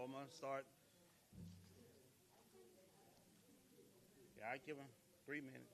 I'm going to start. Yeah, I give him 3 minutes.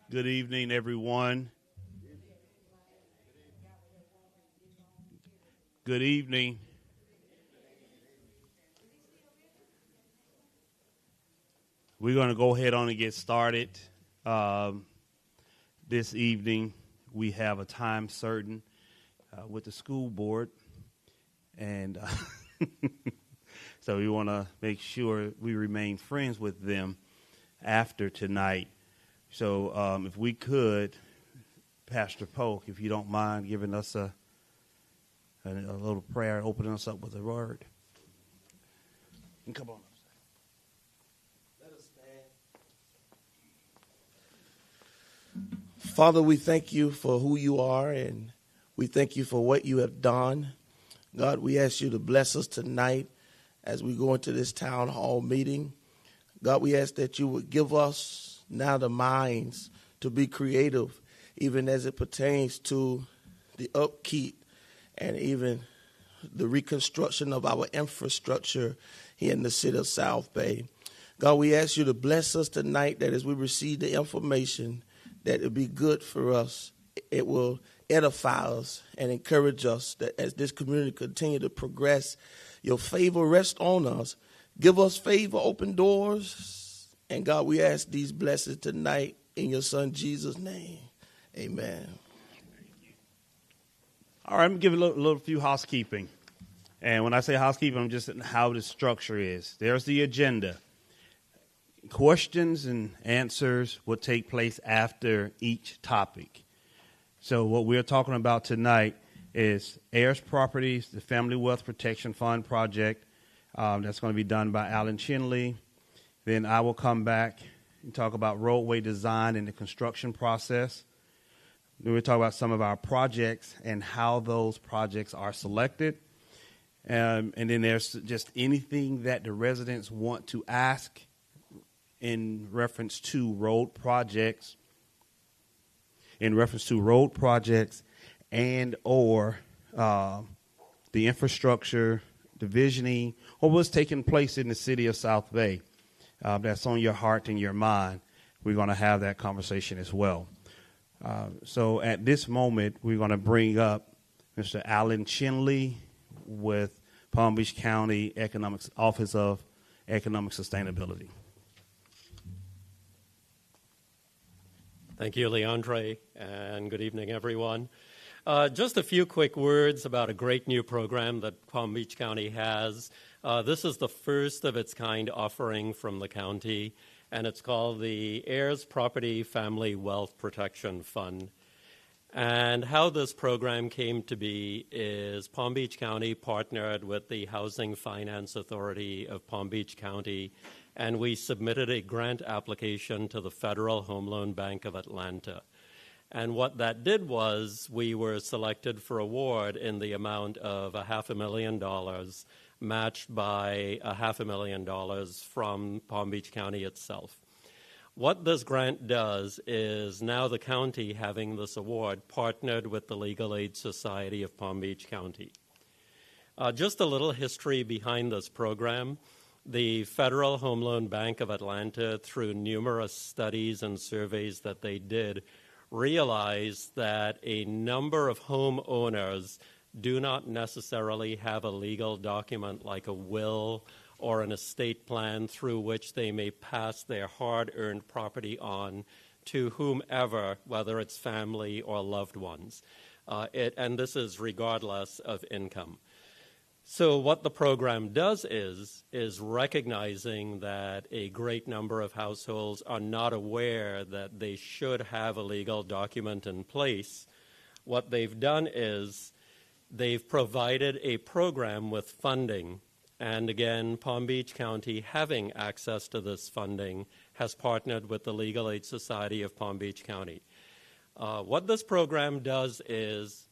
Good evening, everyone. Good evening. We're going to go ahead on and get started. This evening, we have a time certain with the school board, and so we want to make sure we remain friends with them after tonight. So if we could, Pastor Polk, if you don't mind giving us a little prayer, opening us up with a word. And come on. Let us stand. Father, we thank you for who you are, and we thank you for what you have done. God, we ask you to bless us tonight as we go into this town hall meeting. God, we ask that you would give us now the minds to be creative, even as it pertains to the upkeep and even the reconstruction of our infrastructure here in the city of South Bay. God, we ask you to bless us tonight, that as we receive the information, that it be good for us. It will edify us and encourage us that as this community continue to progress, your favor rest on us. Give us favor, open doors. And God, we ask these blessings tonight in your son Jesus' name. Amen. All right, I'm going to give a little few housekeeping. And when I say housekeeping, I'm just how the structure is. There's the agenda. Questions and answers will take place after each topic. So what we're talking about tonight is Heirs Properties, the Family Wealth Protection Fund project. That's going to be done by Alan Chinley. Then I will come back and talk about roadway design and the construction process. Then we'll talk about some of our projects and how those projects are selected. And then there's just anything that the residents want to ask in reference to road projects, and or the infrastructure, the visioning, or what's taking place in the city of South Bay. That's on your heart and your mind. We're going to have that conversation as well. So at this moment, we're going to bring up Mr. Alan Chinley with Palm Beach County Office of Economic Sustainability. Thank you, Leandre, and good evening, everyone. Just a few quick words about a great new program that Palm Beach County has. This is the first of its kind offering from the county, and it's called the Heirs Property Family Wealth Protection Fund. And how this program came to be is Palm Beach County partnered with the Housing Finance Authority of Palm Beach County, and we submitted a grant application to the Federal Home Loan Bank of Atlanta. And what that did was we were selected for award in the amount of $500,000, matched by $500,000 from Palm Beach County itself. What this grant does is now the county, having this award, partnered with the Legal Aid Society of Palm Beach County. Just a little history behind this program. The Federal Home Loan Bank of Atlanta, through numerous studies and surveys that they did, realized that a number of homeowners do not necessarily have a legal document like a will or an estate plan through which they may pass their hard-earned property on to whomever, whether it's family or loved ones. And this is regardless of income. So what the program does is recognizing that a great number of households are not aware that they should have a legal document in place. What they've done is they've provided a program with funding. And again, Palm Beach County, having access to this funding, has partnered with the Legal Aid Society of Palm Beach County. What this program does is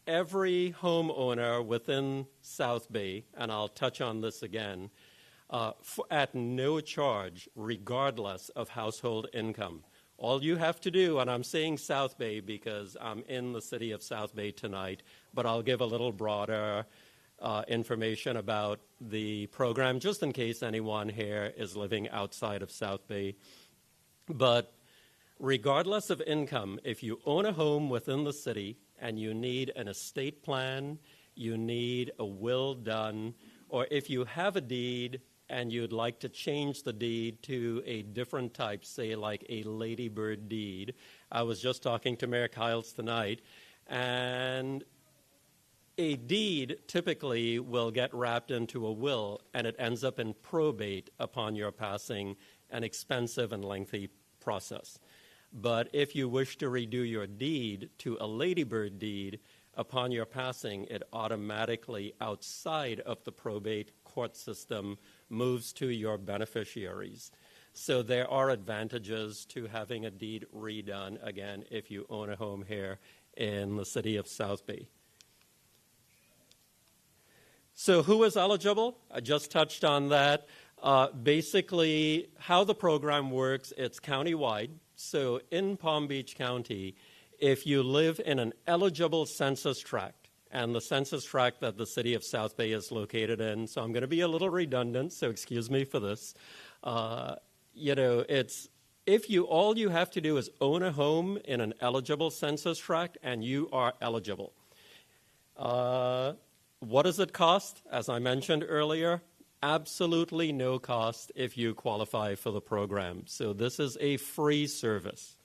every homeowner within South Bay, and I'll touch on this again, at no charge, regardless of household income. All you have to do, and I'm saying South Bay because I'm in the city of South Bay tonight, but I'll give a little broader information about the program, just in case anyone here is living outside of South Bay. But regardless of income, if you own a home within the city and you need an estate plan, you need a will done, or if you have a deed and you'd like to change the deed to a different type, say like a ladybird deed. I was just talking to Mayor Kiles tonight, and a deed typically will get wrapped into a will, and it ends up in probate upon your passing, an expensive and lengthy process. But if you wish to redo your deed to a ladybird deed, upon your passing, it automatically, outside of the probate court system, moves to your beneficiaries. So there are advantages to having a deed redone, again, if you own a home here in the city of South Bay. So who is eligible? I just touched on that. Basically, how the program works, it's countywide. So in Palm Beach County, if you live in an eligible census tract, and the census tract that the city of South Bay is located in, so I'm going to be a little redundant, so excuse me for this. It's if you all you have to do is own a home in an eligible census tract, and you are eligible. What does it cost? As I mentioned earlier, absolutely no cost if you qualify for the program. So this is a free service.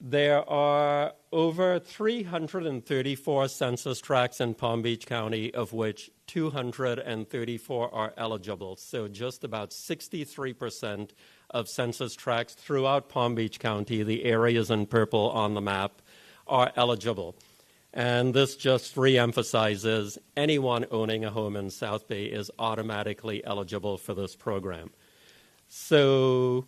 There are over 334 census tracts in Palm Beach County, of which 234 are eligible. So just about 63% of census tracts throughout Palm Beach County, the areas in purple on the map, are eligible. And this just reemphasizes anyone owning a home in South Bay is automatically eligible for this program. So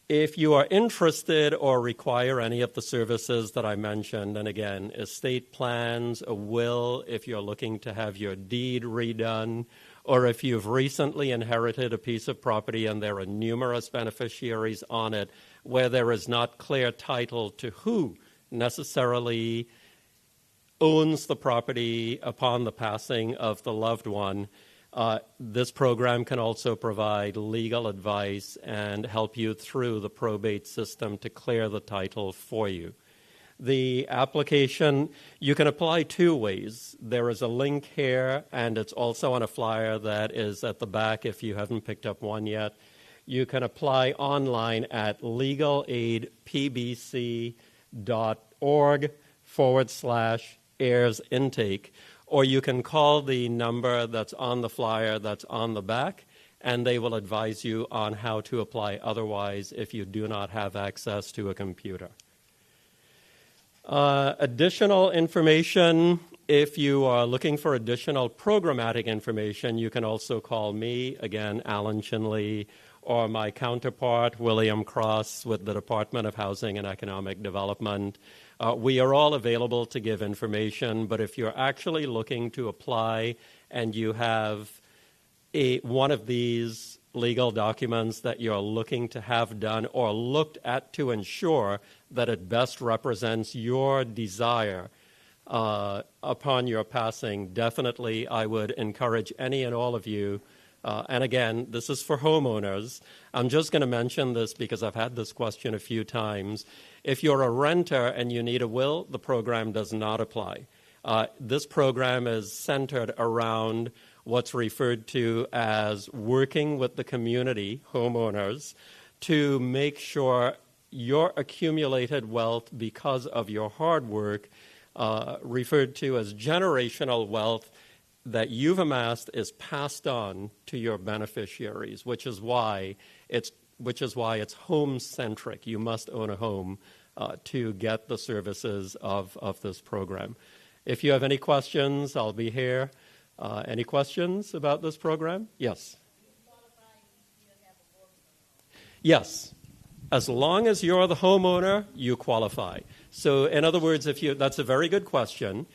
if you are interested or require any of the services that I mentioned, and again, estate plans, a will, if you're looking to have your deed redone, or if you've recently inherited a piece of property and there are numerous beneficiaries on it where there is not clear title to who necessarily owns the property upon the passing of the loved one, this program can also provide legal advice and help you through the probate system to clear the title for you. The application, you can apply two ways. There is a link here, and it's also on a flyer that is at the back if you haven't picked up one yet. You can apply online at legalaidpbc.org/heirs intake, or you can call the number that's on the flyer that's on the back, and they will advise you on how to apply otherwise if you do not have access to a computer. Additional information, if you are looking for additional programmatic information, you can also call me, again, Alan Chinley, or my counterpart, William Cross, with the Department of Housing and Economic Development. We are all available to give information, but if you're actually looking to apply and you have one of these legal documents that you're looking to have done or looked at to ensure that it best represents your desire upon your passing, definitely I would encourage any and all of you. And again, this is for homeowners. I'm just going to mention this because I've had this question a few times. If you're a renter and you need a will, the program does not apply. This program is centered around what's referred to as working with the community, homeowners, to make sure your accumulated wealth because of your hard work, referred to as generational wealth, that you've amassed is passed on to your beneficiaries, which is why it's home-centric. You must own a home to get the services of this program. If you have any questions, I'll be here. Any questions about this program? Yes. Yes. As long as you're the homeowner, you qualify. So in other words, that's a very good question.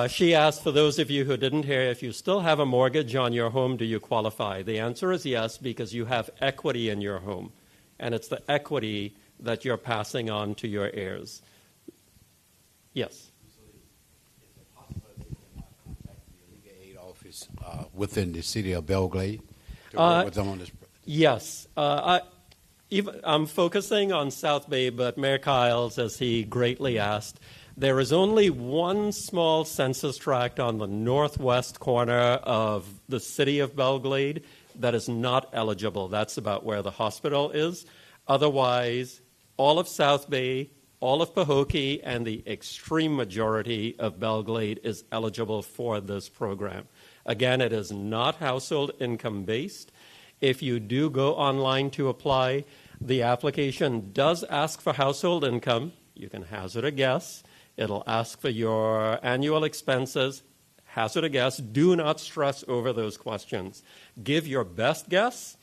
She asked, for those of you who didn't hear, if you still have a mortgage on your home, do you qualify? The answer is yes, because you have equity in your home. And it's the equity that you're passing on to your heirs. Yes. Within the city of Belgrade to work with them on this? Yes. I'm focusing on South Bay, but Mayor Kiles, as he greatly asked, there is only one small census tract on the northwest corner of the city of Belgrade that is not eligible. That's about where the hospital is. Otherwise, all of South Bay, all of Pahokee, and the extreme majority of Belgrade is eligible for this program. Again, it is not household income based. If you do go online to apply, the application does ask for household income. You can hazard a guess. It'll ask for your annual expenses. Hazard a guess. Do not stress over those questions. Give your best guess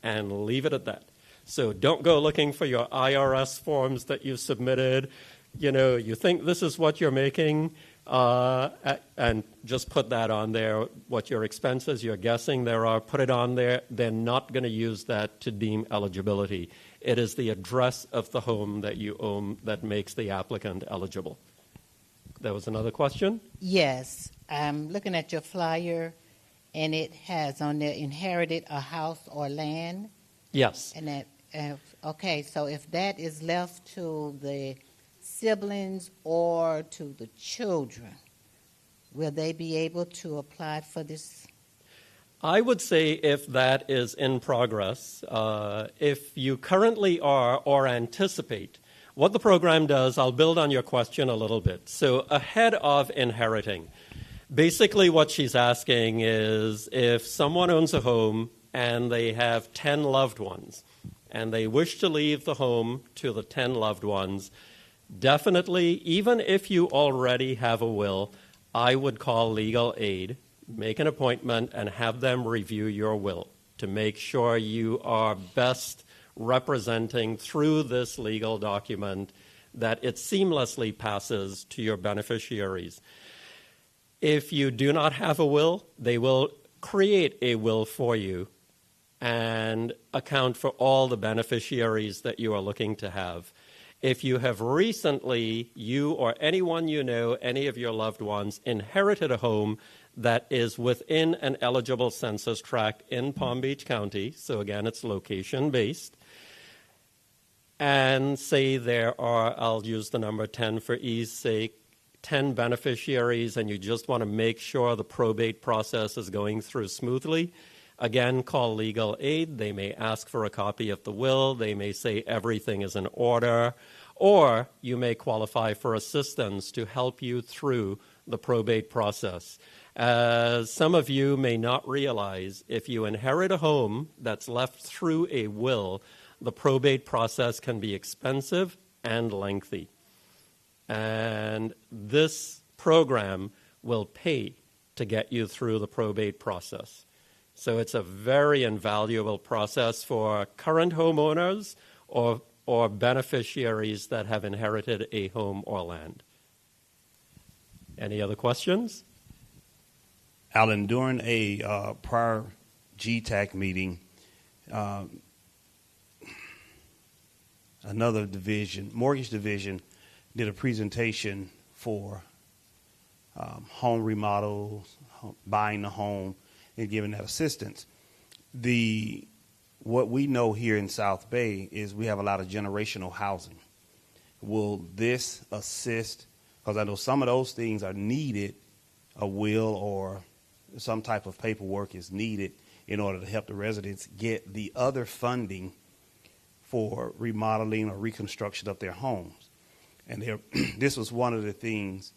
and leave it at that. So don't go looking for your IRS forms that you submitted. You think this is what you're making, and just put that on there, what your expenses you're guessing there are, put it on there. They're not going to use that to deem eligibility. It is the address of the home that you own that makes the applicant eligible. There was another question? Yes. I'm looking at your flyer, and it has on there inherited a house or land. Yes. And that, okay, so if that is left to the siblings or to the children, will they be able to apply for this? I would say if that is in progress, if you currently are or anticipate, what the program does, I'll build on your question a little bit. So ahead of inheriting, basically what she's asking is if someone owns a home and they have 10 loved ones and they wish to leave the home to the 10 loved ones, definitely, even if you already have a will, I would call legal aid, make an appointment, and have them review your will to make sure you are best representing through this legal document that it seamlessly passes to your beneficiaries. If you do not have a will, they will create a will for you and account for all the beneficiaries that you are looking to have. If you have recently, you or anyone you know, any of your loved ones, inherited a home that is within an eligible census tract in Palm Beach County, so again, it's location-based, and say there are, I'll use the number 10 for ease sake, 10 beneficiaries, and you just want to make sure the probate process is going through smoothly, again, call legal aid. They may ask for a copy of the will. They may say everything is in order. Or you may qualify for assistance to help you through the probate process. As some of you may not realize, if you inherit a home that's left through a will, the probate process can be expensive and lengthy. and this program will pay to get you through the probate process. So it's a very invaluable process for current homeowners or beneficiaries that have inherited a home or land. Any other questions? Alan, during a prior GTAC meeting, another division, mortgage division, did a presentation for home remodels, buying a home, and giving that assistance. What we know here in South Bay is we have a lot of generational housing. Will this assist? Because I know some of those things are needed, a will or some type of paperwork is needed in order to help the residents get the other funding for remodeling or reconstruction of their homes. And this was one of the things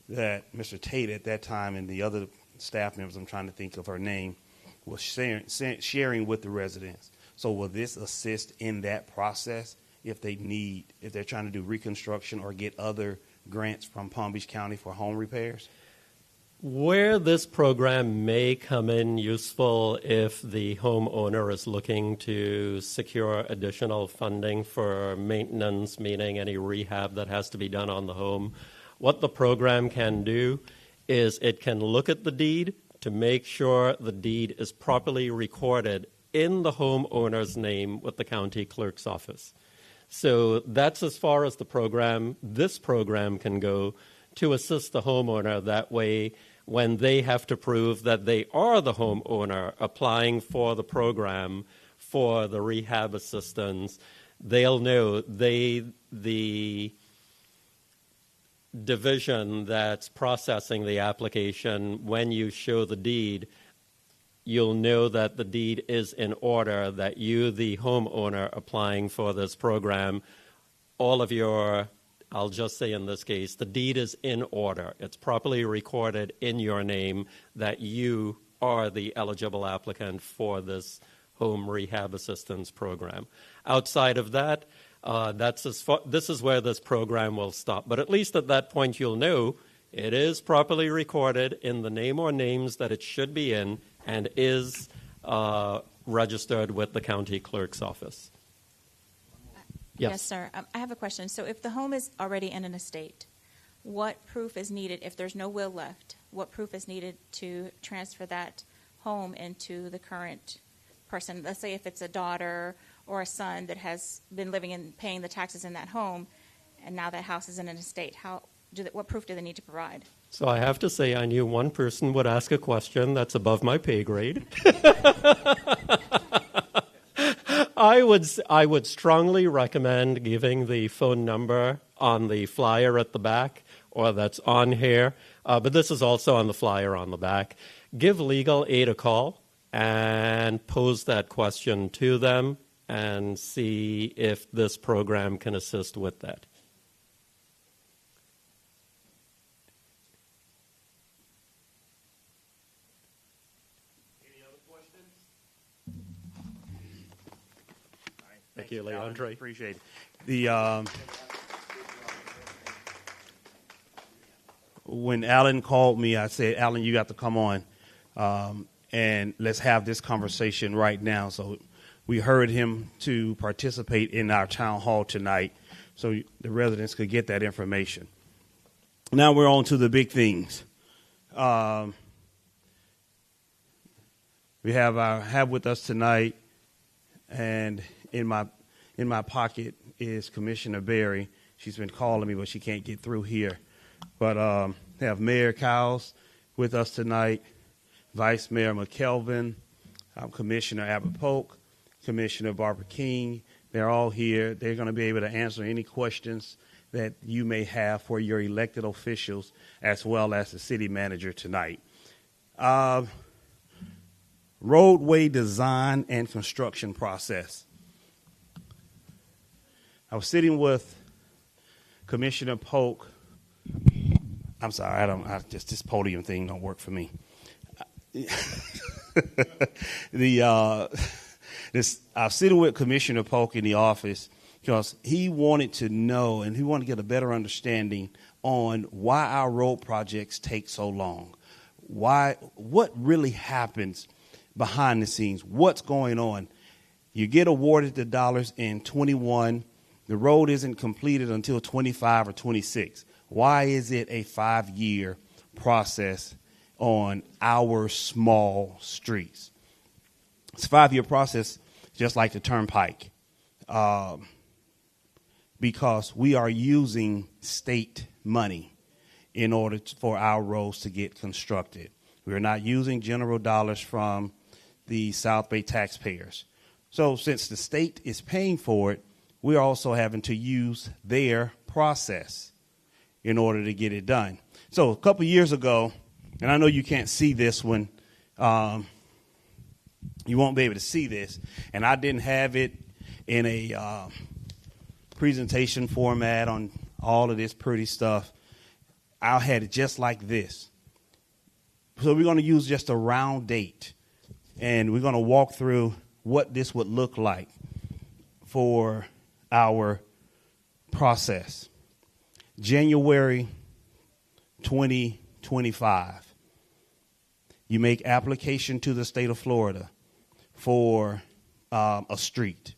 that Mr. Tate at that time and the other staff members, I'm trying to think of her name, was sharing with the residents. So will this assist in that process if they're trying to do reconstruction or get other grants from Palm Beach County for home repairs? Where this program may come in useful if the homeowner is looking to secure additional funding for maintenance, meaning any rehab that has to be done on the home, what the program can do is it can look at the deed to make sure the deed is properly recorded in the homeowner's name with the county clerk's office. So that's as far as this program can go to assist the homeowner. That way, when they have to prove that they are the homeowner applying for the program for the rehab assistance, they'll know the division that's processing the application, when you show the deed, you'll know that the deed is in order, that you, the homeowner applying for this program, all of your, I'll just say in this case, the deed is in order. It's properly recorded in your name that you are the eligible applicant for this home rehab assistance program. Outside of that, this is where this program will stop. But at least at that point, you'll know it is properly recorded in the name or names that it should be in and is registered with the county clerk's office. Yes, sir. I have a question. So if the home is already in an estate, what proof is needed if there's no will left? What proof is needed to transfer that home into the current person? Let's say if it's a daughter or a son that has been living and paying the taxes in that home, and now that house is in an estate, what proof do they need to provide? So I have to say I knew one person would ask a question that's above my pay grade. I would strongly recommend giving the phone number on the flyer at the back, or that's on here, but this is also on the flyer on the back. Give legal aid a call and pose that question to them and see if this program can assist with that. Thank you, Leandre. Appreciate it. When Alan called me, I said, Alan, you got to come on, and let's have this conversation right now. So we heard him to participate in our town hall tonight so the residents could get that information. Now we're on to the big things. We have with us tonight, and in my pocket is Commissioner Berry. She's been calling me, but she can't get through here. But we have Mayor Cowles with us tonight, Vice Mayor McKelvin, Commissioner Abbott Polk, Commissioner Barbara King. They're all here. They're going to be able to answer any questions that you may have for your elected officials as well as the city manager tonight. Roadway design and construction process. I was sitting with Commissioner Polk. I'm sorry, this podium thing don't work for me. I was sitting with Commissioner Polk in the office, because he wanted to know and he wanted to get a better understanding on why our road projects take so long. What really happens behind the scenes? What's going on? You get awarded the dollars in 21. The road isn't completed until 25 or 26. Why is it a 5-year process on our small streets? It's a 5-year process, just like the turnpike, because we are using state money in order for our roads to get constructed. We are not using general dollars from the South Bay taxpayers. So since the state is paying for it, we're also having to use their process in order to get it done. So a couple years ago, and I know you can't see this one, you won't be able to see this, and I didn't have it in a presentation format on all of this pretty stuff. I had it just like this. So we're going to use just a round date, and we're going to walk through what this would look like for our process. January 2025, you make application to the state of Florida for a street.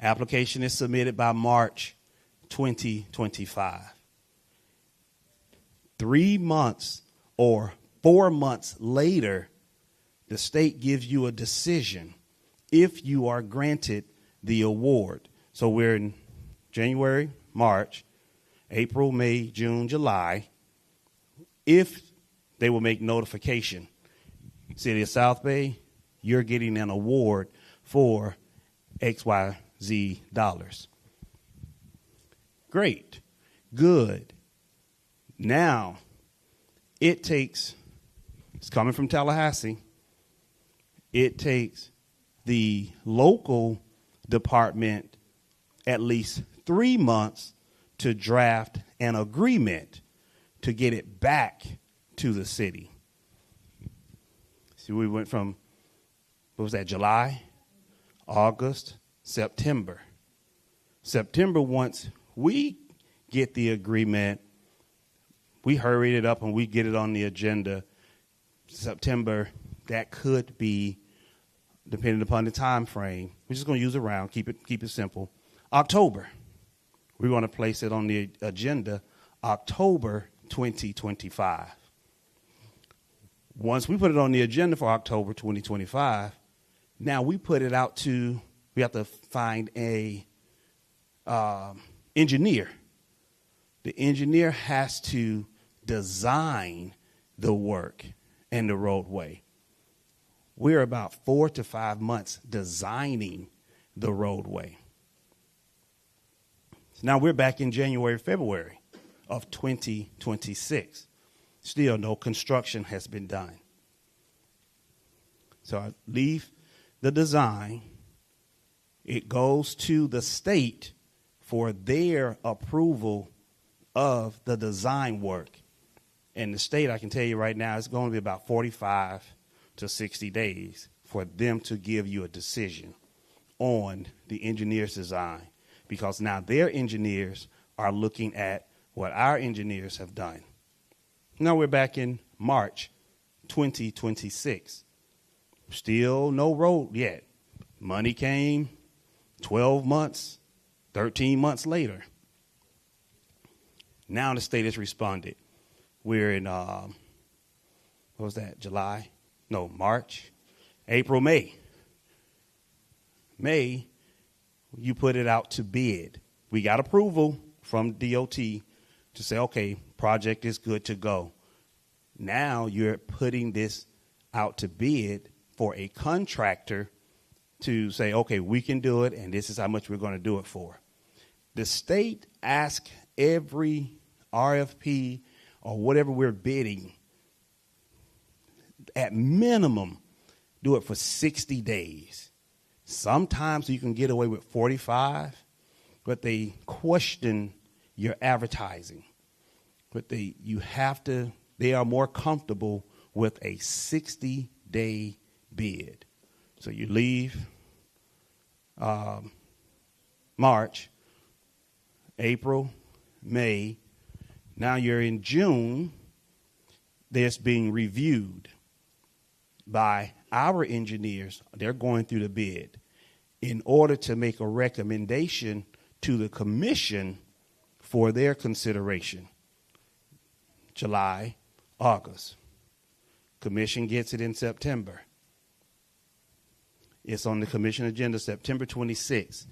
Application is submitted by March 2025. 3 months or 4 months later, the state gives you a decision if you are granted the award. So we're in January, March, April, May, June, July. If they will make notification, City of South Bay, you're getting an award for XYZ dollars. Great. Good. Now, it's coming from Tallahassee. It takes the local department at least 3 months to draft an agreement to get it back to the city. See, we went from, what was that, July, August, September. September, once we get the agreement, we hurried it up and we get it on the agenda. September, that could be, depending upon the time frame, we're just going to use a round, keep it simple. October, we're going to place it on the agenda, October 2025. Once we put it on the agenda for October 2025, now we put it out to, we have to find a engineer. The engineer has to design the work and the roadway. We're about 4 to 5 months designing the roadway. So now we're back in January, February of 2026. Still no construction has been done. So I leave the design. It goes to the state for their approval of the design work. And the state, I can tell you right now, it's going to be about 45 to 60 days for them to give you a decision on the engineer's design, because now their engineers are looking at what our engineers have done. Now we're back in March 2026. Still no road yet. Money came 12 months, 13 months later. Now the state has responded. We're in, what was that, July? No, March, April, May. May, you put it out to bid. We got approval from DOT to say, okay, project is good to go. Now you're putting this out to bid for a contractor to say, okay, we can do it, and this is how much we're going to do it for. The state asks every RFP or whatever we're bidding, at minimum, do it for 60 days. Sometimes you can get away with 45, but they question your advertising. But they are more comfortable with a 60-day bid. So you leave March, April, May. Now you're in June. That's being reviewed by our engineers. They're going through the bid in order to make a recommendation to the commission for their consideration. July, August. Commission gets it in September. It's on the commission agenda September 26th.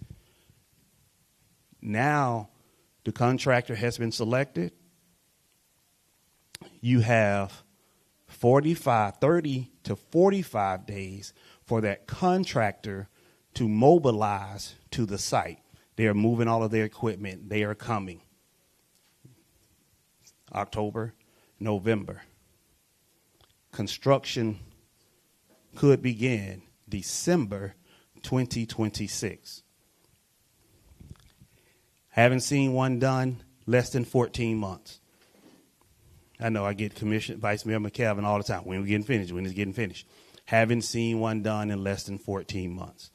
Now the contractor has been selected. You have 30 to 45 days for that contractor to mobilize to the site. They are moving all of their equipment. They are coming. October, November. Construction could begin December 2026. Haven't seen one done less than 14 months. I know I get Vice Mayor McKelvin all the time. When we getting finished? When it's getting finished? Haven't seen one done in less than 14 months.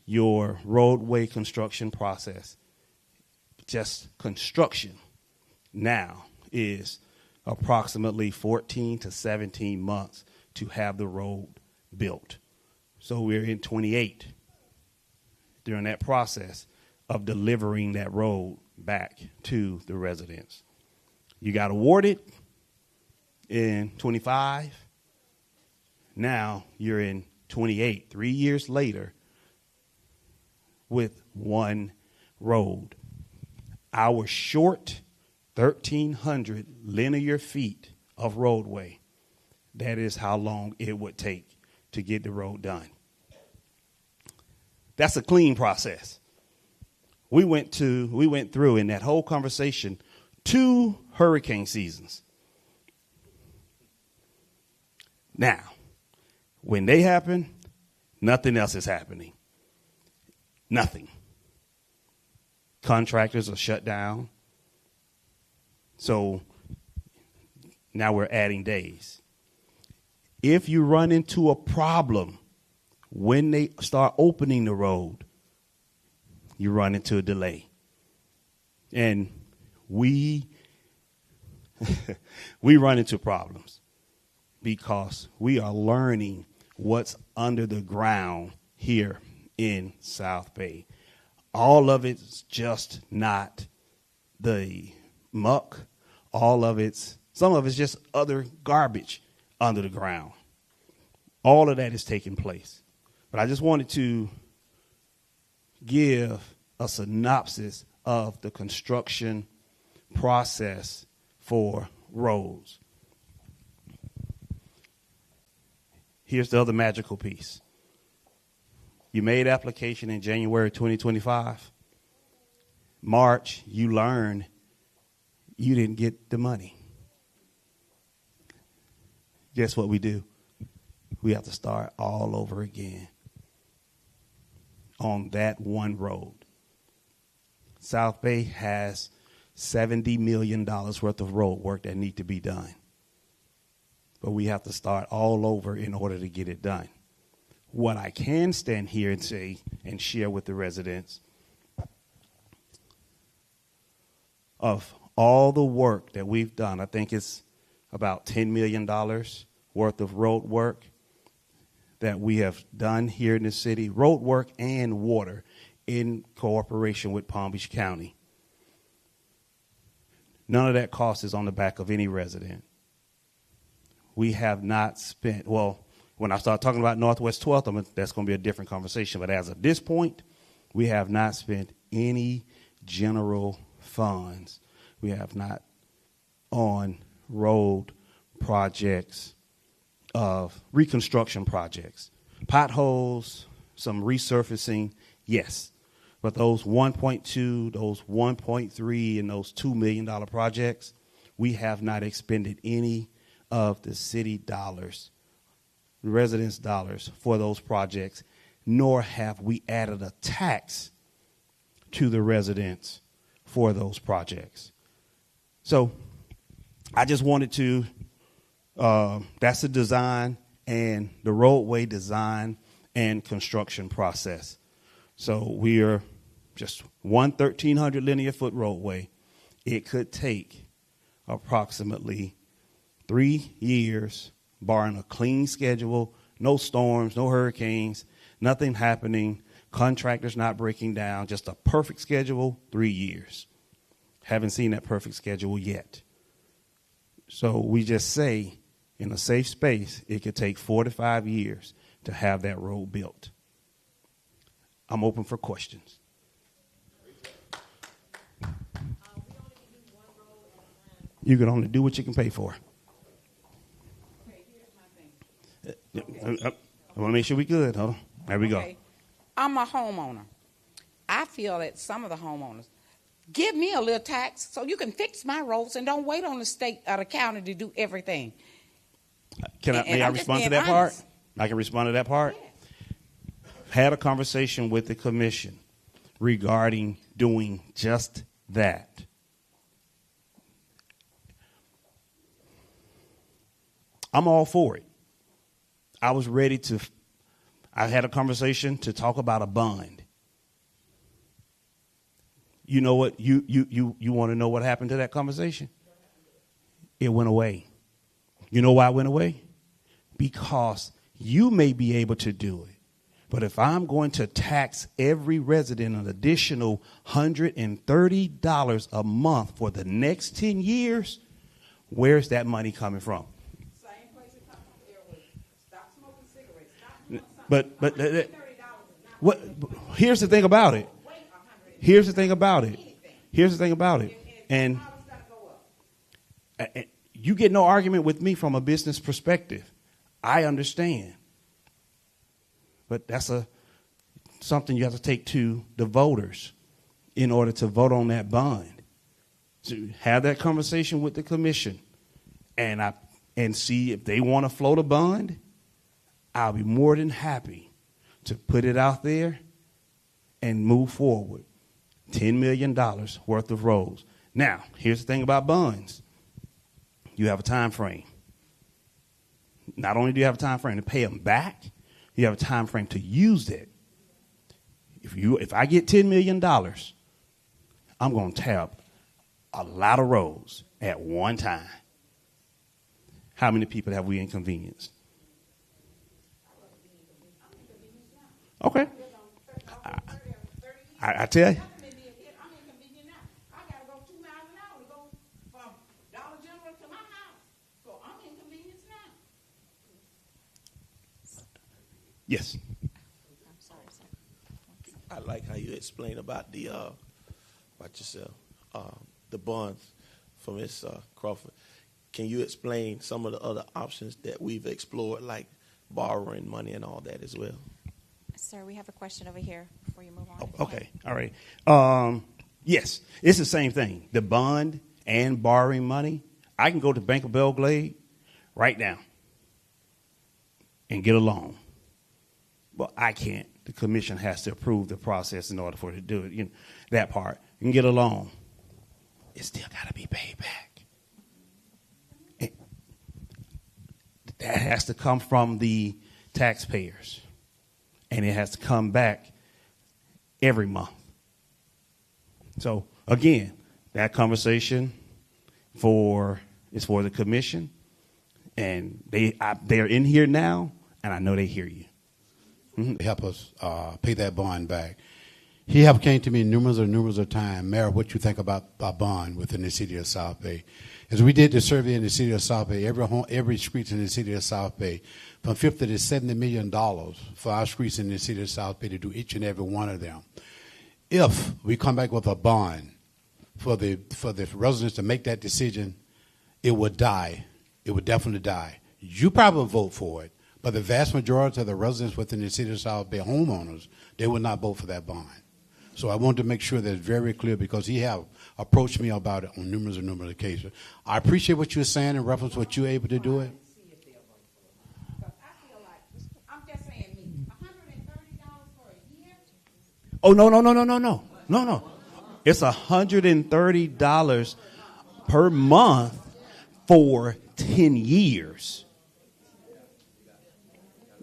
Your roadway construction process, just construction now, is approximately 14 to 17 months to have the road built. So we're in 28 during that process of delivering that road back to the residents. You got awarded in 25. Now you're in 28, 3 years later, with one road. Our short 1,300 linear feet of roadway, that is how long it would take to get the road done. That's a clean process. We went through in that whole conversation 2 hurricane seasons. Now, when they happen, nothing else is happening. Nothing. Contractors are shut down. So now we're adding days. If you run into a problem when they start opening the road, you run into a delay. And we run into problems because we are learning what's under the ground here in South Bay. All of it's just not the muck. Some of it's just other garbage under the ground. All of that is taking place. But I just wanted to give a synopsis of the construction process for roads. Here's the other magical piece. You made application in January 2025. March, you learned you didn't get the money. Guess what we do? We have to start all over again on that one road. South Bay has $70 million worth of road work that need to be done. But we have to start all over in order to get it done. What I can stand here and say and share with the residents, of all the work that we've done, I think it's about $10 million worth of road work that we have done here in the city, road work and water in cooperation with Palm Beach County. None of that cost is on the back of any resident. We have not spent, well, when I start talking about Northwest 12th, that's going to be a different conversation. But as of this point, we have not spent any general funds. We have not on road projects of reconstruction projects. Potholes, some resurfacing, yes. But those 1.2, those 1.3, and those $2 million projects, we have not expended any of the city dollars, residents' dollars for those projects, nor have we added a tax to the residents for those projects. So I just wanted to, that's the design and the roadway design and construction process. So we are just one 1,300 linear foot roadway, it could take approximately 3 years, barring a clean schedule, no storms, no hurricanes, nothing happening, contractors not breaking down, just a perfect schedule, 3 years. Haven't seen that perfect schedule yet. So we just say, in a safe space, it could take 4 to 5 years to have that road built. I'm open for questions. You can only do what you can pay for. Okay, here's my thing. I want to make sure we good. Hold on. There we go. I'm a homeowner. I feel that some of the homeowners, give me a little tax so you can fix my roads and don't wait on the state or the county to do everything. May I respond to that part? I can respond to that part. Yeah. Had a conversation with the commission regarding doing just that. I'm all for it. I had a conversation to talk about a bond. You know what? You want to know what happened to that conversation? It went away. You know why it went away? Because you may be able to do it. But if I'm going to tax every resident an additional $130 a month for the next 10 years, where's that money coming from? But what? Here's the thing about it. And you get no argument with me from a business perspective. I understand. But that's something you have to take to the voters in order to vote on that bond. So have that conversation with the commission and see if they want to float a bond. I'll be more than happy to put it out there and move forward. $10 million worth of roads. Now, here's the thing about bonds. You have a time frame. Not only do you have a time frame to pay them back, you have a time frame to use it. If I get $10 million, I'm going to tap a lot of roads at one time. How many people have we inconvenienced? Okay. I tell you. Yes. I'm sorry, sir. I like how you explain about the bonds for Ms. Crawford. Can you explain some of the other options that we've explored, like borrowing money and all that as well? Sir, we have a question over here before you move on. Okay. All right. Yes, it's the same thing. The bond and borrowing money. I can go to Bank of Belgrade right now and get a loan. But I can't. The commission has to approve the process in order for it to do it. That part. You can get a loan. It still got to be paid back. That has to come from the taxpayers. And it has to come back every month. So, again, that conversation is for the commission. And they're in here now, and I know they hear you. Mm-hmm. Help us pay that bond back. He have came to me numerous of times, Mayor, what you think about a bond within the city of South Bay. As we did the survey in the city of South Bay, every street in the city of South Bay, from $50 to $70 million for our streets in the city of South Bay to do each and every one of them. If we come back with a bond for the residents to make that decision, it would die. It would definitely die. You probably vote for it. But the vast majority of the residents within the city of South Bay, homeowners, they would not vote for that bond. So I want to make sure that it's very clear because he have approached me about it on numerous occasions. I appreciate what you're saying in reference to what you're able to do it. I'm just saying, $130 for a year? Oh, no. It's $130 per month for 10 years.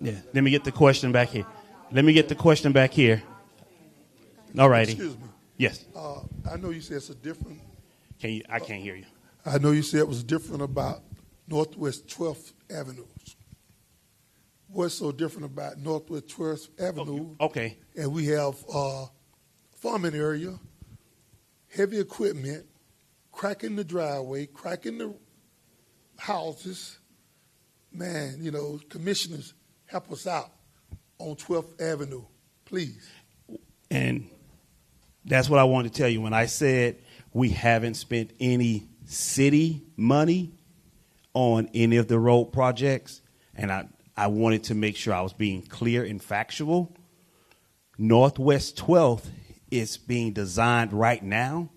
Yeah, let me get the question back here. All righty. Excuse me. Yes. I know you said it's a different. I can't hear you. I know you said it was different about Northwest 12th Avenue. What's so different about Northwest 12th Avenue? Okay. And we have farming area, heavy equipment, cracking the driveway, cracking the houses. Man, you know, commissioners, help us out on 12th Avenue, please. And that's what I wanted to tell you. When I said we haven't spent any city money on any of the road projects, and I wanted to make sure I was being clear and factual. Northwest 12th is being designed right now,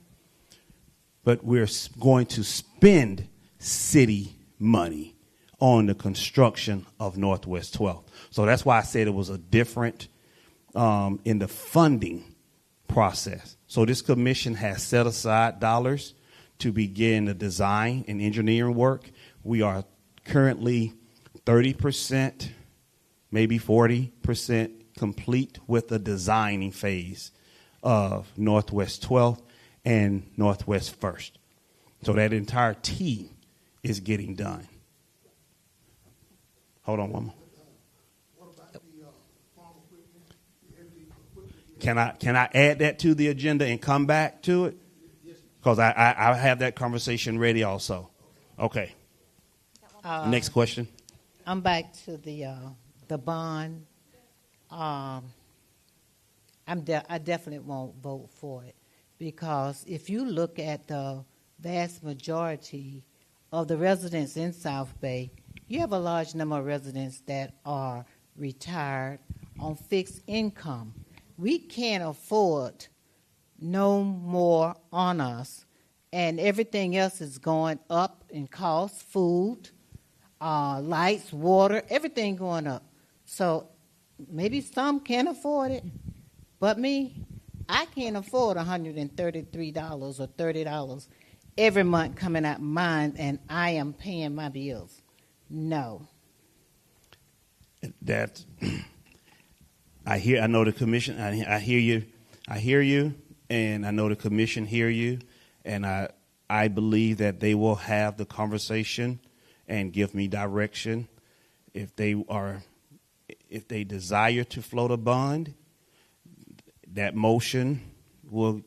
but we're going to spend city money on the construction of Northwest 12th. So that's why I said it was a different in the funding process. So this commission has set aside dollars to begin the design and engineering work. We are currently 30%, maybe 40% complete with the designing phase of Northwest 12th and Northwest 1st. So that entire T is getting done. Hold on one more. Can I add that to the agenda and come back to it? Because I have that conversation ready also. Okay. Next question. I'm back to the bond. I definitely won't vote for it because if you look at the vast majority of the residents in South Bay, you have a large number of residents that are retired on fixed income. We can't afford no more on us, and everything else is going up in cost, food, lights, water, everything going up. So maybe some can afford it, but me, I can't afford $133 or $30 every month coming out mine, and I am paying my bills. No. That I know the commission. I hear you, and I know the commission hear you, and I believe that they will have the conversation and give me direction if they desire to float a bond. That motion will,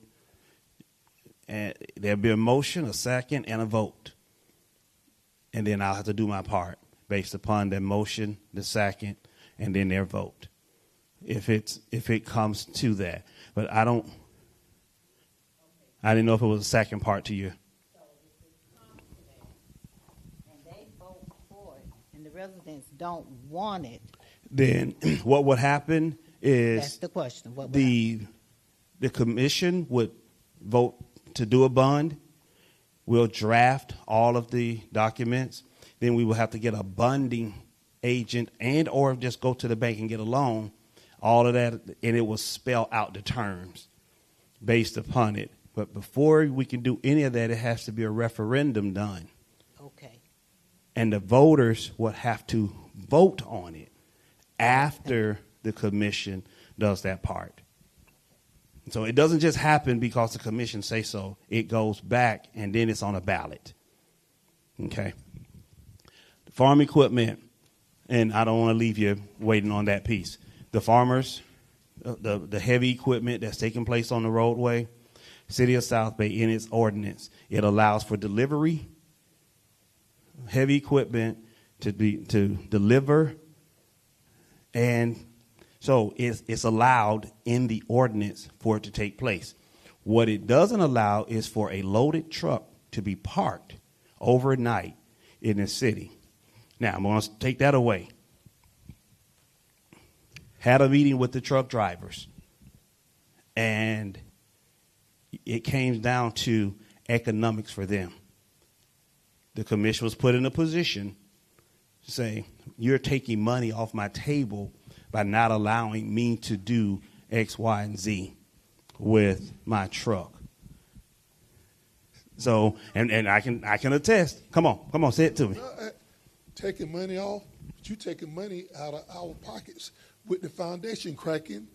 there'll be a motion, a second, and a vote, and then I'll have to do my part based upon the motion, the second, and then their vote. If it comes to that, but I didn't know if it was a second part to you. So if it comes to that, and they vote for it, and the residents don't want it, then what would happen is that's the question. What would the commission would vote to do a bond. We'll draft all of the documents. Then we will have to get a bonding agent and or just go to the bank and get a loan. All of that, and it will spell out the terms based upon it. But before we can do any of that, it has to be a referendum done. Okay. And the voters would have to vote on it after the commission does that part. So it doesn't just happen because the commission say so. It goes back, and then it's on a ballot. Okay. The farm equipment, and I don't want to leave you waiting on that piece. The farmers, the heavy equipment that's taking place on the roadway, City of South Bay, in its ordinance, it allows for delivery, heavy equipment to deliver, and so it's allowed in the ordinance for it to take place. What it doesn't allow is for a loaded truck to be parked overnight in the city. Now, I'm going to take that away. Had a meeting with the truck drivers, and it came down to economics for them. The commission was put in a position to say, you're taking money off my table by not allowing me to do X, Y, and Z with my truck. So, and I can attest. Come on, say it to me. Taking money off, but you taking money out of our pockets with the foundation cracking,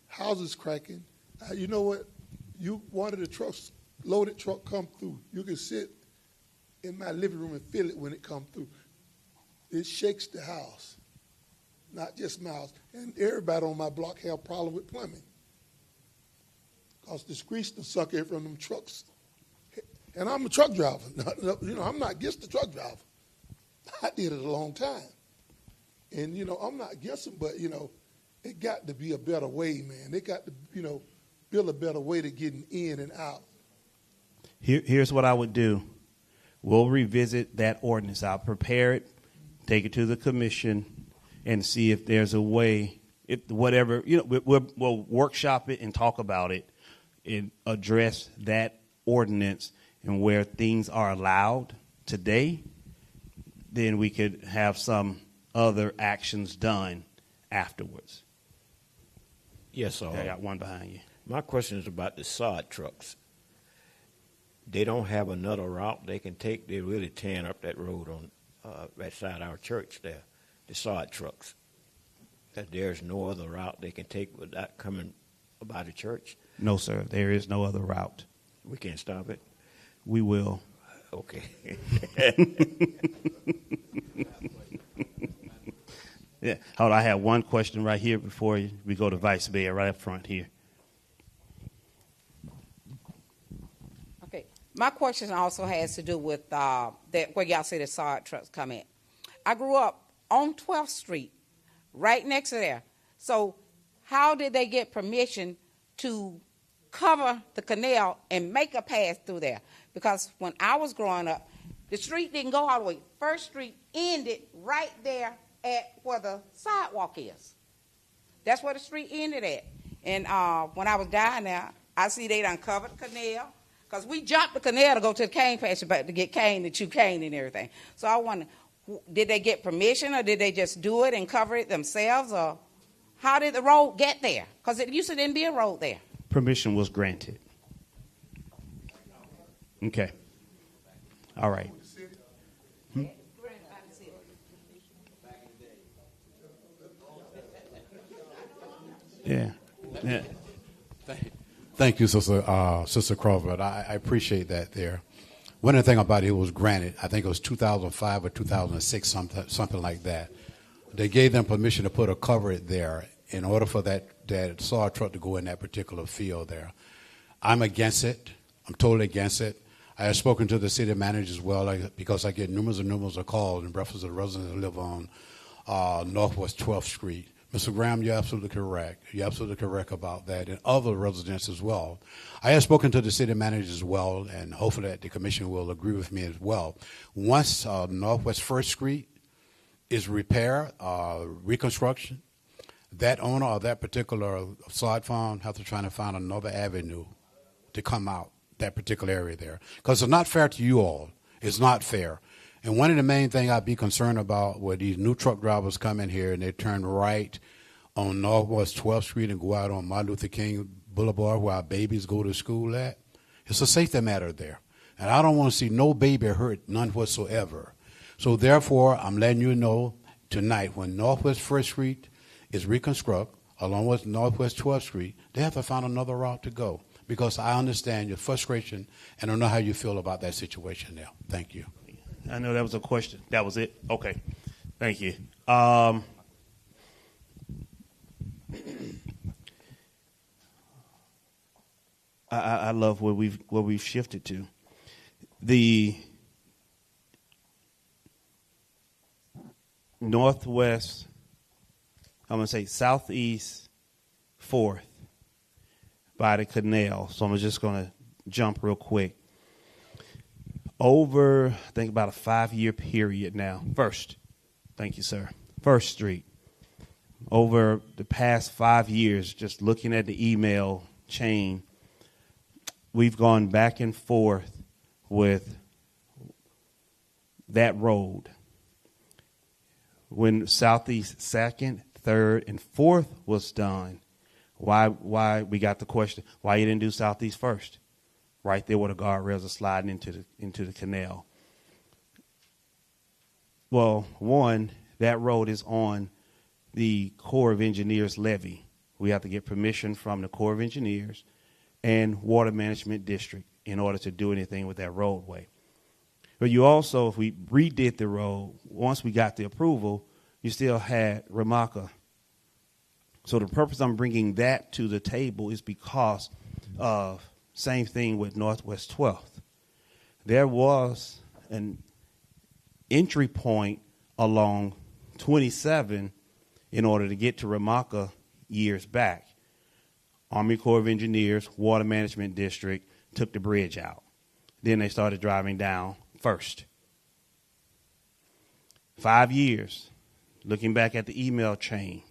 houses cracking, You know what? You wanted the trucks, loaded truck come through. You can sit in my living room and feel it when it come through. It shakes the house, not just my house. And everybody on my block have a problem with plumbing. Because the screech to suck in from them trucks. And I'm a truck driver. You know, I'm not against the truck driver. I did it a long time. And, you know, I'm not against them, but, you know, it got to be a better way, man. They got to, you know, build a better way to getting in and out. Here's what I would do. We'll revisit that ordinance. I'll prepare it, take it to the commission, and see if there's a way, whatever, you know, we'll workshop it and talk about it and address that ordinance and where things are allowed today. Then we could have some other actions done afterwards. Yes, sir. I got one behind you. My question is about the sod trucks. They don't have another route they can take. They're really tearing up that road on that side of our church there, the sod trucks. That there's no other route they can take without coming by the church. No, sir. There is no other route. We can't stop it. We will. Okay. Yeah. Hold on. I have one question right here before we go to Vice Mayor, right up front here. Okay. My question also has to do with that where y'all say the sod trucks come in. I grew up on 12th Street, right next to there. So how did they get permission to cover the canal and make a path through there? Because when I was growing up, the street didn't go all the way. First Street ended right there at where the sidewalk is. That's where the street ended at. And when I was down there, I see they done covered the canal. Because we jumped the canal to go to the cane pasture back to get cane, to chew cane and everything. So I wonder, did they get permission or did they just do it and cover it themselves? Or how did the road get there? Because it used to didn't be a road there. Permission was granted. Okay. All right. Yeah. Yeah. Thank you, Sister Crawford. I appreciate that there. One of the things about it was granted, I think it was 2005 or 2006, something like that. They gave them permission to put a cover it there in order for that sod truck to go in that particular field there. I'm against it. I'm totally against it. I have spoken to the city manager as well because I get numerous of calls in reference to the residents that live on Northwest 12th Street. Mr. Graham, you're absolutely correct. You're absolutely correct about that, and other residents as well. I have spoken to the city manager as well, and hopefully that the commission will agree with me as well. Once Northwest 1st Street is repaired, reconstruction, that owner of that particular sod farm have to try to find another avenue to come out that particular area there. Because it's not fair to you all. It's not fair. And one of the main things I'd be concerned about where these new truck drivers come in here and they turn right on Northwest 12th Street and go out on Martin Luther King Boulevard where our babies go to school at. It's a safety matter there. And I don't want to see no baby hurt, none whatsoever. So therefore, I'm letting you know tonight when Northwest 1st Street is reconstructed, along with Northwest 12th Street, they have to find another route to go. Because I understand your frustration and I know how you feel about that situation now. Thank you. I know that was a question. That was it? Okay. Thank you. I love where we've shifted to. The Northwest, I'm going to say Southeast 4th by the canal. So I'm just going to jump real quick. Over, I think about a 5-year period now. Thank you, sir. 1st Street. Over the past 5 years, just looking at the email chain, we've gone back and forth with that road. When Southeast 2nd, 3rd, and 4th was done, why we got the question, why you didn't do Southeast 1st? Right there where the guardrails are sliding into the canal. Well, one, that road is on the Corps of Engineers levee, We have to get permission from the Corps of Engineers and Water Management District in order to do anything with that roadway. But you also, if we redid the road, once we got the approval, you still had Ramaka. So the purpose I'm bringing that to the table is because of same thing with Northwest 12th. There was an entry point along 27 in order to get to Ramaka years back. Army Corps of Engineers, Water Management District took the bridge out. Then they started driving down first. 5 years, looking back at the email chain,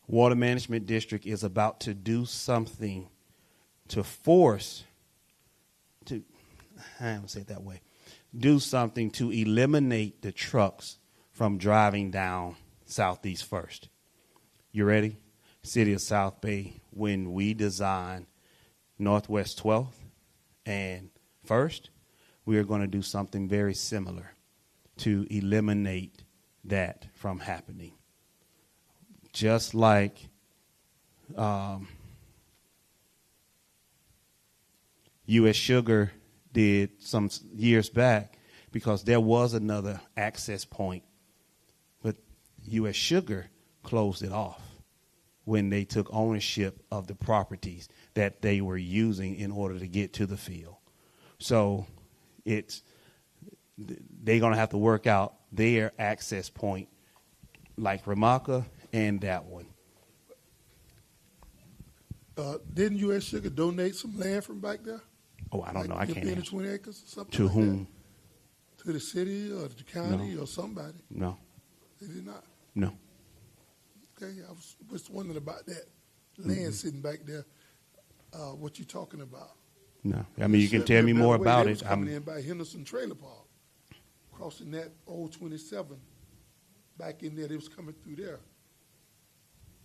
Water Management District is about to do something to force, to, I don't say it that way, do something to eliminate the trucks from driving down Southeast First. You ready? City of South Bay, when we design Northwest 12th and First, we are going to do something very similar to eliminate that from happening. Just like U.S. Sugar did some years back, because there was another access point, but U.S. Sugar closed it off when they took ownership of the properties that they were using in order to get to the field. So they're going to have to work out their access point like Ramaka and that one. Didn't U.S. Sugar donate some land from back there? Oh, I don't know. I can't answer. 20 acres or something To like whom? That? To the city or the county or somebody? No. They did not? No. Okay, I was just wondering about that land sitting back there. What you talking about? No. I mean, you can tell me more about they it. was coming in by Henderson Trailer Park, crossing that old 27. Back in there, they was coming through there.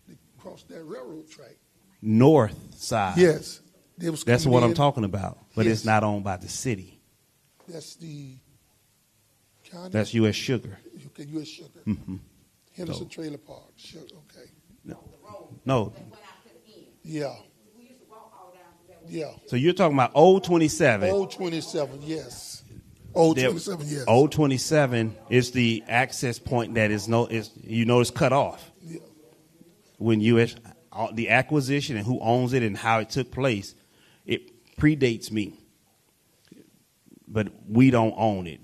They crossed that railroad track. North side. Yes. They was That's coming what I'm in. talking about. But Yes. it's not owned by the city. That's the county. That's U.S. Sugar. Okay, U.S. Sugar. Mm-hmm. Henderson So- Trailer Park. Sugar. Okay. No. Yeah. Yeah. So you're talking about Old 27. Old 27. Yes. Old There- 27. Yes. Old 27 is the access point that is it's cut off. Yeah. When the acquisition and who owns it and how it took place, it predates me. But we don't own it,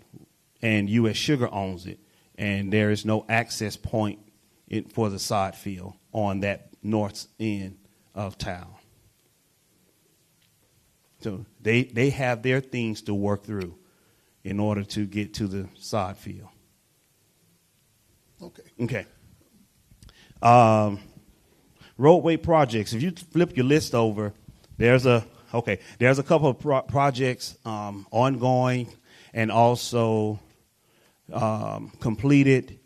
and U.S. Sugar owns it, and there is no access point for the sod field on that north end of town. So they have their things to work through in order to get to the sod field. Okay. Okay. Roadway projects. If you flip your list over, there's a couple of projects ongoing and also completed.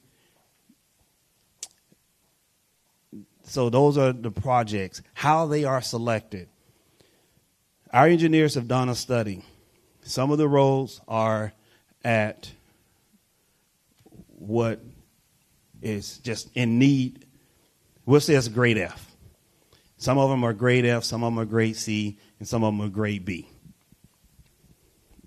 So those are the projects. How they are selected. Our engineers have done a study. Some of the roads are at what is just in need. We'll say it's a grade F. Some of them are grade F, some of them are grade C, and some of them are grade B.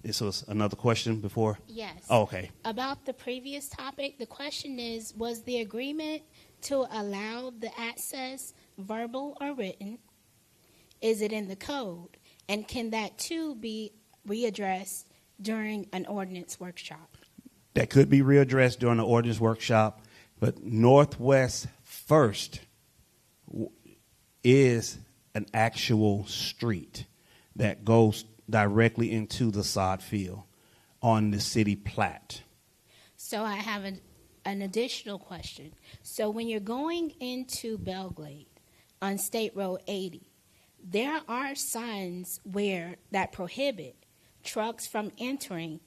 This was another question before? Yes. Oh, okay. About the previous topic, the question is, was the agreement to allow the access verbal or written? Is it in the code? And can that too be readdressed during an ordinance workshop? That could be readdressed during the ordinance workshop, but Northwest First is an actual street that goes directly into the sod field on the city plat. So I have an additional question. So when you're going into Belglade on State Road 80, there are signs that prohibit trucks from entering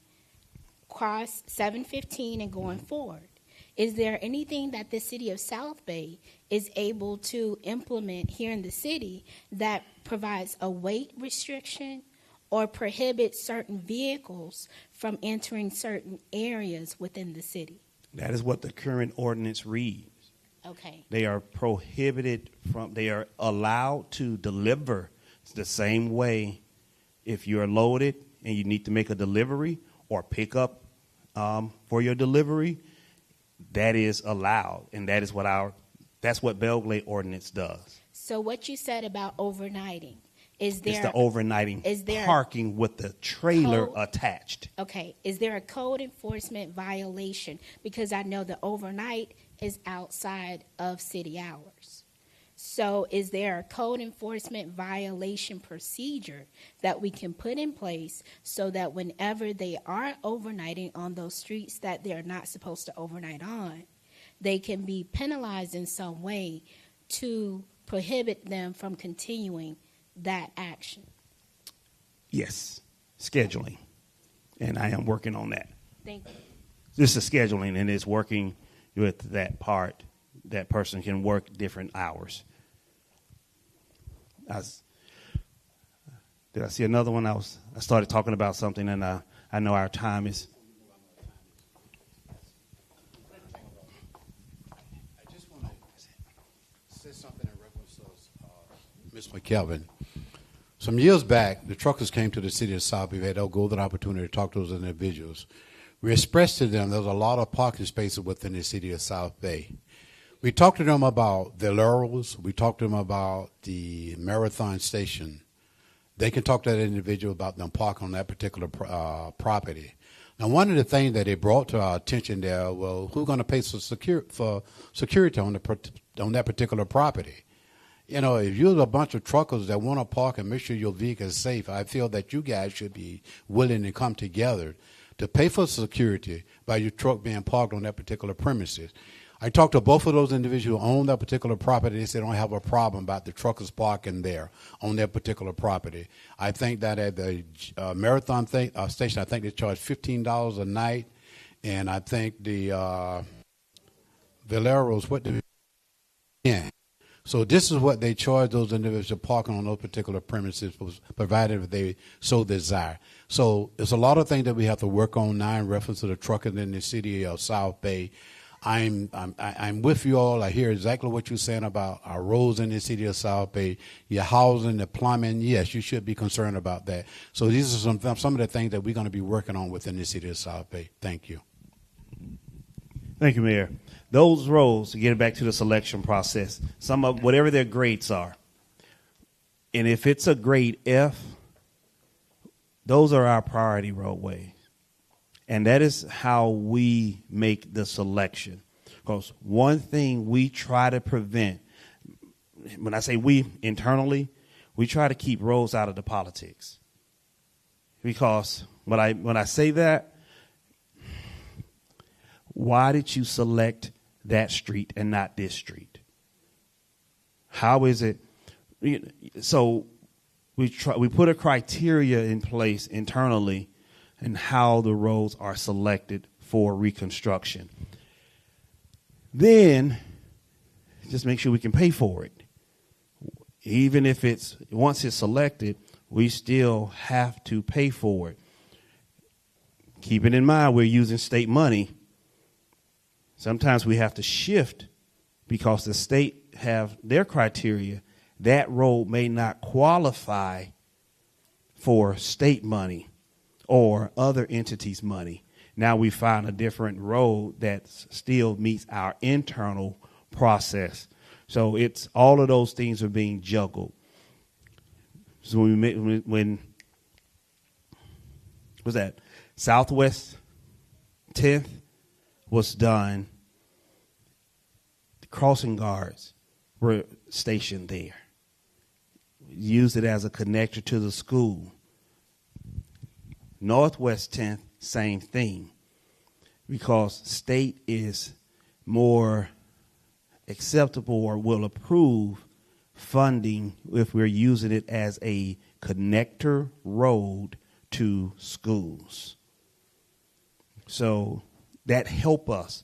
across 715 and going forward. Is there anything that the city of South Bay is able to implement here in the city that provides a weight restriction or prohibits certain vehicles from entering certain areas within the city? That is what the current ordinance reads. Okay. They are prohibited from, they are allowed to deliver the same way if you're loaded and you need to make a delivery or pick up for your delivery. That is allowed, and that is that's what Belgrade ordinance does. So what you said about overnighting, it's the overnighting parking with the trailer attached. Okay. Is there a code enforcement violation? Because I know the overnight is outside of city hours. So is there a code enforcement violation procedure that we can put in place so that whenever they are overnighting on those streets that they're not supposed to overnight on, they can be penalized in some way to prohibit them from continuing that action? Yes, scheduling, and I am working on that. Thank you. This is scheduling, and it's working with that part. That person can work different hours. Did I see another one? I started talking about something, and I know our time is. I just want to say something in reference to Ms. McKelvin. Some years back, the truckers came to the city of South Bay. We had a golden opportunity to talk to those individuals. We expressed to them there's a lot of parking spaces within the city of South Bay. We talked to them about the Laurels. We talked to them about the Marathon Station. They can talk to that individual about them parking on that particular property. Now, one of the things that they brought to our attention there, well, who's going to pay for security on that particular property? You know, if you're a bunch of truckers that want to park and make sure your vehicle is safe, I feel that you guys should be willing to come together to pay for security by your truck being parked on that particular premises. I talked to both of those individuals who own that particular property. They said they don't have a problem about the truckers parking there on their particular property. I think that at the Marathon station, I think they charge $15 a night, and I think the Valeros, what do they? So this is what they charge those individuals parking on those particular premises, provided they so desire. So there's a lot of things that we have to work on now in reference to the truckers in the city of South Bay. I'm with you all. I hear exactly what you're saying about our roads in the city of South Bay, your housing, the plumbing. Yes, you should be concerned about that. So these are some of the things that we're going to be working on within the city of South Bay. Thank you. Thank you, Mayor. Those roads, to get back to the selection process, some of whatever their grades are, and if it's a grade F, those are our priority roadways. And that is how we make the selection. Because one thing we try to prevent, when I say we internally, we try to keep roads out of the politics. Because when I say that, why did you select that street and not this street? How is it? So we put a criteria in place internally and how the roads are selected for reconstruction. Then just make sure we can pay for it. Even if once it's selected, we still have to pay for it. Keeping in mind we're using state money. Sometimes we have to shift because the state have their criteria. That road may not qualify for state money or other entities' money. Now we find a different road that still meets our internal process. So it's all of those things are being juggled. So when was that Southwest 10th was done, the crossing guards were stationed there. Used it as a connector to the school. Northwest 10th, same thing, because state is more acceptable or will approve funding if we're using it as a connector road to schools. So that help us.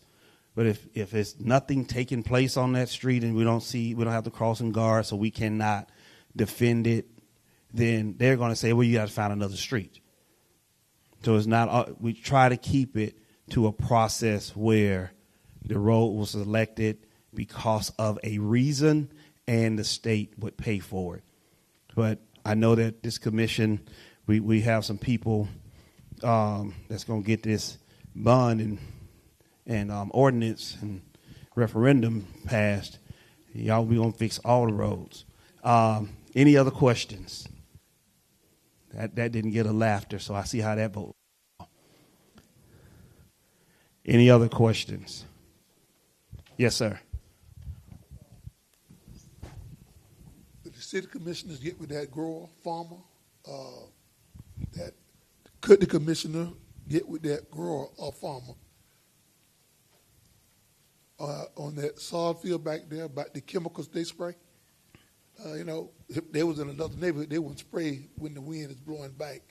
But if it's nothing taking place on that street and we don't have the crossing guard, so we cannot defend it, then they're going to say, well, you got to find another street. So it's not. We try to keep it to a process where the road was selected because of a reason, and the state would pay for it. But I know that this commission, we have some people that's going to get this bond and ordinance and referendum passed. Y'all be going to fix all the roads. Any other questions? That didn't get a laughter, so I see how that vote. Any other questions? Yes, sir. Did the city commissioners get with that grower farmer? Could the commissioner get with that grower or farmer on that sod field back there about the chemicals they spray? If they was in another neighborhood, they wouldn't spray when the wind is blowing back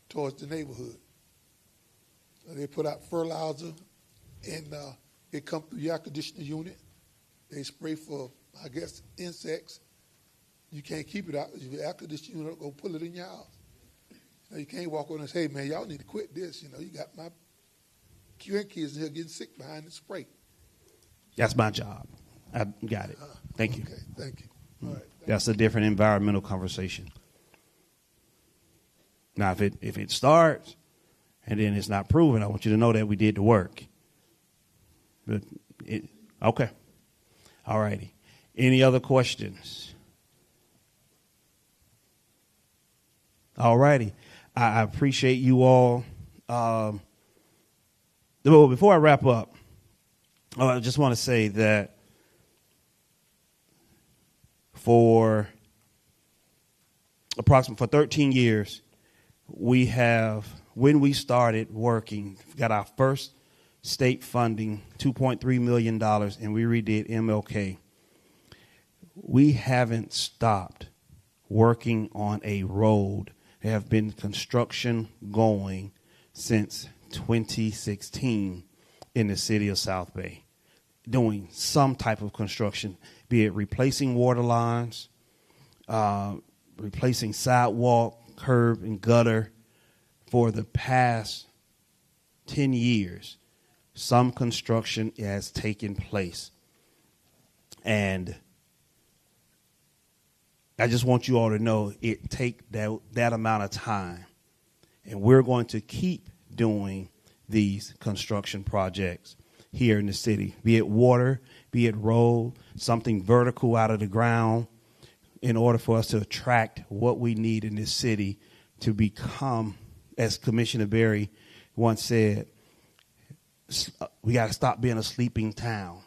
towards the neighborhood. They put out fertilizer, and it comes through your air conditioning unit. They spray for, I guess, insects. You can't keep it out. Your air conditioning unit go pull it in your house. You can't walk on and say, hey, man, y'all need to quit this. You got my grandkids in here getting sick behind the spray. That's my job. I got it. Thank you. Okay, thank you. All right. That's a different environmental conversation. Now, if it starts and then it's not proven, I want you to know that we did the work. But okay. All righty. Any other questions? All righty. I appreciate you all. Before I wrap up, I just want to say that for 13 years, we have, when we started working, got our first state funding, $2.3 million, and we redid MLK. We haven't stopped working on a road. There have been construction going since 2016 in the city of South Bay, doing some type of construction, be it replacing water lines, replacing sidewalk, curb, and gutter. For the past 10 years, some construction has taken place. And I just want you all to know it take that amount of time. And we're going to keep doing these construction projects here in the city, be it water, be it road, something vertical out of the ground, in order for us to attract what we need in this city to become, as Commissioner Berry once said, we got to stop being a sleeping town.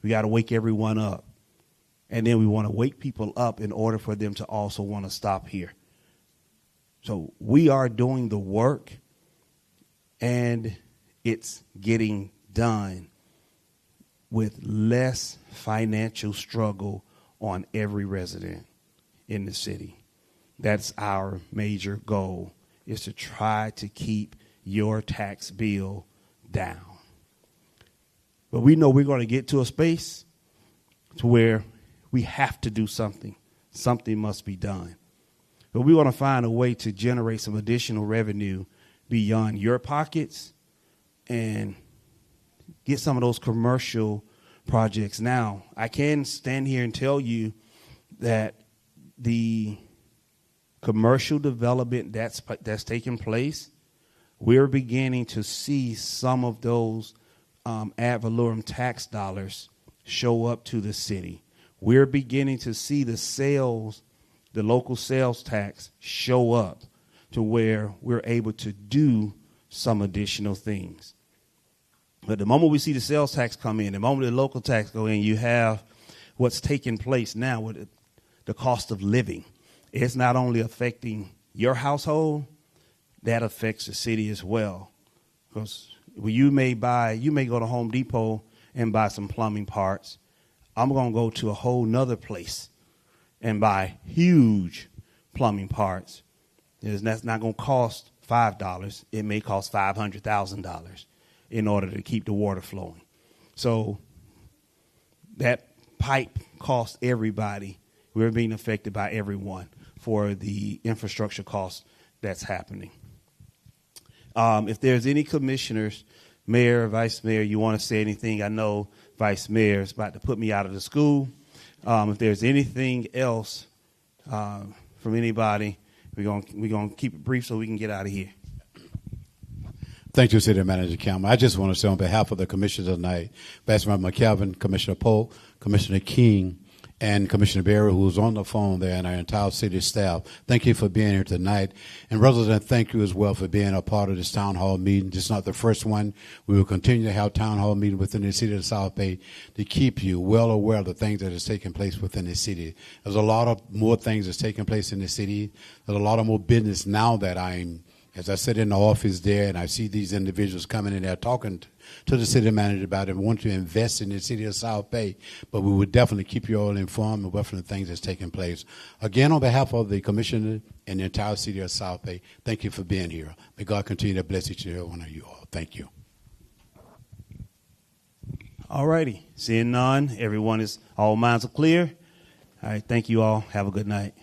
We got to wake everyone up. And then we want to wake people up in order for them to also want to stop here. So we are doing the work, and it's getting done with less financial struggle on every resident in the city. That's our major goal, is to try to keep your tax bill down. But we know we're going to get to a space to where we have to do something. Something must be done. But we want to find a way to generate some additional revenue beyond your pockets and get some of those commercial projects. Now, I can stand here and tell you that the commercial development that's taking place, we're beginning to see some of those ad valorem tax dollars show up to the city. We're beginning to see the sales, the local sales tax show up to where we're able to do some additional things. But the moment we see the sales tax come in, the moment the local tax go in, you have what's taking place now with the cost of living. It's not only affecting your household, that affects the city as well. Because you may go to Home Depot and buy some plumbing parts. I'm going to go to a whole nother place and buy huge plumbing parts. That's not going to cost $5. It may cost $500,000 in order to keep the water flowing. So that pipe costs everybody. We're being affected by everyone for the infrastructure costs that's happening. If there's any commissioners Mayor, Vice Mayor, you want to say anything? I know Vice Mayor is about to put me out of the school. If there's anything else from anybody, we're gonna keep it brief so we can get out of here. Thank you, City Manager Campbell. I just want to say on behalf of the commissioners tonight, Vice Mayor McKelvin, Commissioner Polk, Commissioner King, and Commissioner Barry, who's on the phone there, and our entire city staff, thank you for being here tonight. And residents, thank you as well for being a part of this town hall meeting. This is not the first one. We will continue to have town hall meetings within the city of South Bay to keep you well aware of the things that is taking place within the city. There's a lot of more things that's taking place in the city. There's a lot of more business now that as I sit in the office there and I see these individuals coming in there talking to the city manager about it and want to invest in the city of South Bay, but we would definitely keep you all informed of what the things that's taking place. Again, on behalf of the commissioner and the entire city of South Bay, thank you for being here. May God continue to bless each and every one of you all. Thank you. All righty. Seeing none, all minds are clear. All right, thank you all. Have a good night.